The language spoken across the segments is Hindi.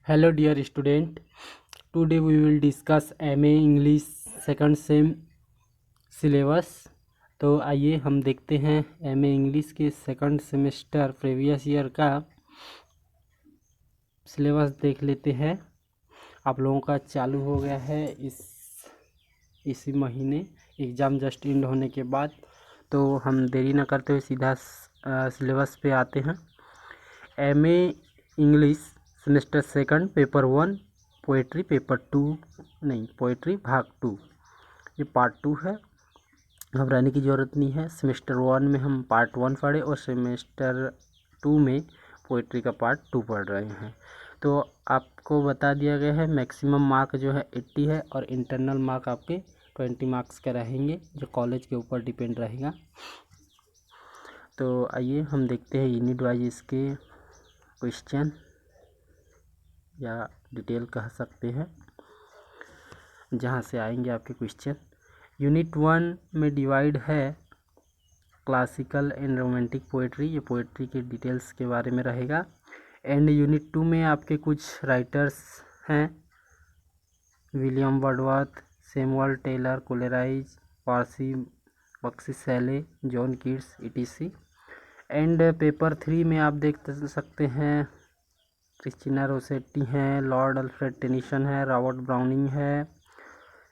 Hello dear student, today we will discuss MA English second same syllabus. तो आइए हम देखते हैं MA इंग्लिश के सेकंड सेमेस्टर प्रीवियस ईयर का सिलेबस देख लेते हैं। आप लोगों का चालू हो गया है इसी महीने एग्ज़ाम जस्ट एंड होने के बाद, तो हम देरी ना करते हुए सीधा सिलेबस पे आते हैं। MA English semester second paper 1 poetry, paper 2 नहीं, पोएट्री भाग 2, ये पार्ट 2 है। घबराने की ज़रूरत नहीं है। सेमेस्टर 1 में हम पार्ट 1 पढ़े और सेमेस्टर 2 में पोएट्री का पार्ट 2 पढ़ रहे हैं। तो आपको बता दिया गया है मैक्सिमम मार्क जो है 80 है और इंटरनल मार्क आपके 20 मार्क्स के रहेंगे, जो कॉलेज के ऊपर डिपेंड रहेगा। तो आइए हम देखते हैं यूनिट वाइज इसके क्वेश्चन या डिटेल कह सकते हैं, जहाँ से आएंगे आपके क्वेश्चन। यूनिट 1 में डिवाइड है क्लासिकल एंड रोमांटिक पोएट्री, ये पोएट्री के डिटेल्स के बारे में रहेगा। एंड यूनिट 2 में आपके कुछ राइटर्स हैं, William Wordsworth, Samuel Taylor Coleridge, Percy Bysshe Shelley, John Keats etc। And paper 3 में आप देख सकते हैं क्रिस्टीना रोसेट्टी हैं, लॉर्ड अल्फ्रेड टेनिसन है, रॉबर्ट ब्राउनिंग है,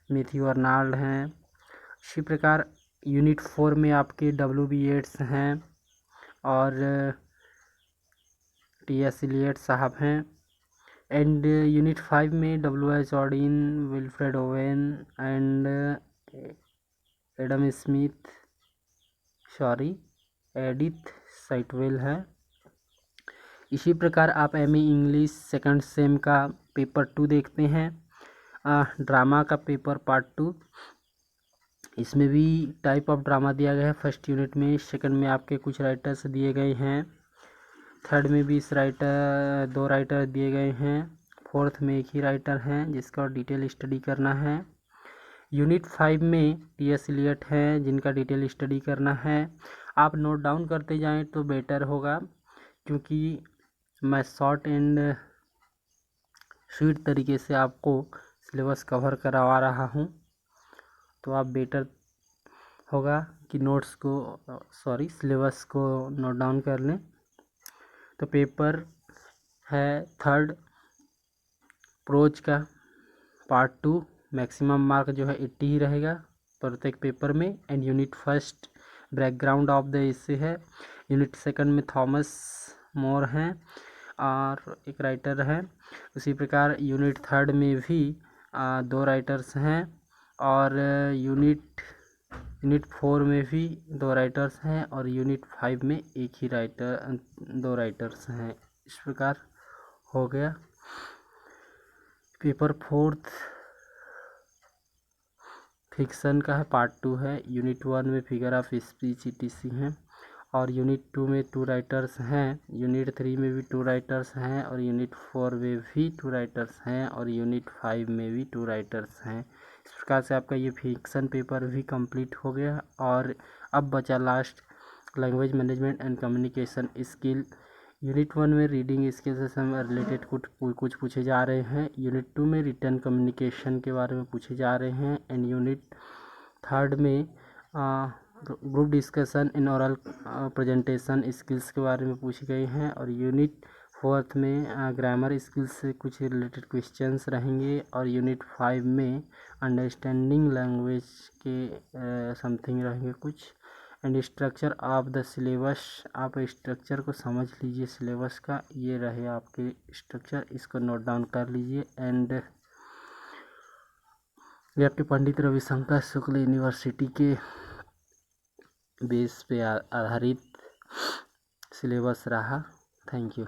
मैथ्यू अर्नाल्ड हैं। इसी प्रकार यूनिट 4 में आपके W.B. येट्स हैं और T.S. इलियट साहब हैं। एंड यूनिट 5 में W.H. Auden, Wilfred Owen and Adam Smith, Edith Sitwell है। इसी प्रकार आप MA इंग्लिश सेकंड सेम का पेपर 2 देखते हैं, ड्रामा का पेपर पार्ट 2। इसमें भी टाइप ऑफ ड्रामा दिया गया है। फर्स्ट यूनिट में, सेकंड में आपके कुछ राइटर्स दिए गए हैं, थर्ड में भी दो राइटर दिए गए हैं, फोर्थ में एक ही राइटर हैं जिसका डिटेल स्टडी करना है। यूनिट 5 में T.S. इलियट हैं जिनका डिटेल स्टडी करना है। आप नोट डाउन करते जाएं तो बेटर होगा, क्योंकि मैं शॉर्ट एंड स्वीट तरीके से आपको सिलेबस कवर करवा रहा हूं, तो आप बेटर होगा कि सिलेबस को नोट डाउन कर लें। तो पेपर है थर्ड प्रोज का पार्ट 2, मैक्सिमम मार्क जो है 80 ही रहेगा प्रत्येक पेपर में। And unit first background of the essay है। यूनिट सेकंड में थॉमस मोर हैं और एक राइटर है। उसी प्रकार यूनिट थर्ड में भी 2 राइटर्स हैं और यूनिट 4 में भी 2 राइटर्स हैं और यूनिट 5 में एक ही 2 राइटर्स हैं। इस प्रकार हो गया। पेपर 4 फिक्सन का है, पार्ट 2 है। यूनिट 1 में फिगर ऑफ स्पीच etc हैं और यूनिट 2 में 2 राइटर्स हैं। यूनिट 3 में भी 2 राइटर्स हैं और यूनिट 4 में भी 2 राइटर्स हैं और यूनिट 5 में भी 2 राइटर्स हैं। इस प्रकार से आपका ये फिक्सन पेपर भी कंप्लीट हो गया। और अब बचा last language management and communication skill. Unit 1 में रीडिंग स्किल से रिलेटेड कुछ पूछे जा रहे हैं। यूनिट 2 में रिटर्न कम्युनिकेशन के बारे में पूछे जा रहे हैं। एंड यूनिट 3 में group discussion in oral presentation skills के बारे में पूछे गए हैं। और यूनिट 4 में ग्रामर स्किल्स से कुछ रिलेटेड क्वेश्चंस रहेंगे। और यूनिट 5 में अंडरस्टैंडिंग लैंग्वेज के समथिंग रहेंगे कुछ। And structure of the syllabus, आप स्ट्रक्चर को समझ लीजिए सिलेबस का, ये रहे आपके स्ट्रक्चर, इसको नोट डाउन कर लीजिए। एंड ये आपके पंडित रविशंकर शुक्ल यूनिवर्सिटी के बेस पे आधारित सिलेबस रहा। Thank you.